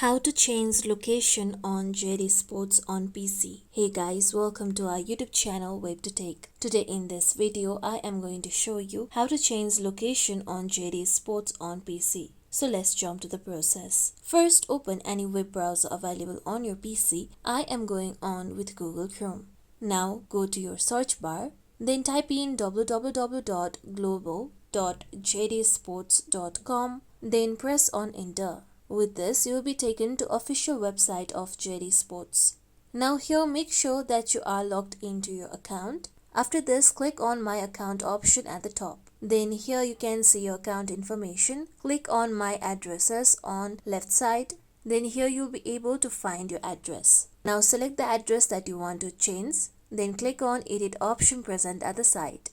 How to change location on JD Sports on PC. Hey guys, welcome to our YouTube channel WebToTech. Today in this video, I am going to show you how to change location on JD Sports on PC. So let's jump to the process. First, open any web browser available on your PC. I am going on with Google Chrome. Now go to your search bar, then type in www.global.jdsports.com, then press on enter. With this, you will be taken to official website of JD Sports. Now here, make sure that you are logged into your account. After this, click on My Account option at the top. Then here you can see your account information. Click on My Addresses on left side. Then here you'll be able to find your address. Now select the address that you want to change. Then click on Edit option present at the side.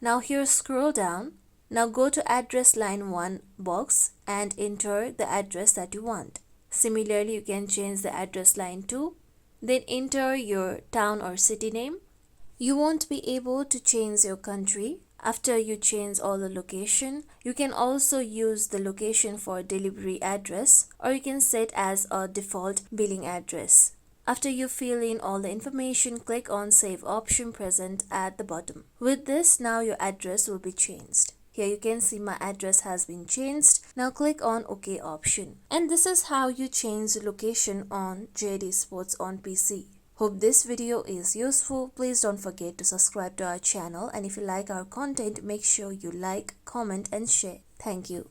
Now here scroll down. Now go to address line 1 box and enter the address that you want. Similarly, you can change the address line 2. Then enter your town or city name. You won't be able to change your country. After you change all the location, you can also use the location for delivery address, or you can set as a default billing address. After you fill in all the information, click on Save option present at the bottom. With this, now your address will be changed. Here you can see my address has been changed. Now click on OK option. And this is how you change the location on JD Sports on PC. Hope this video is useful. Please don't forget to subscribe to our channel, and if you like our content, make sure you like, comment and share. Thank you.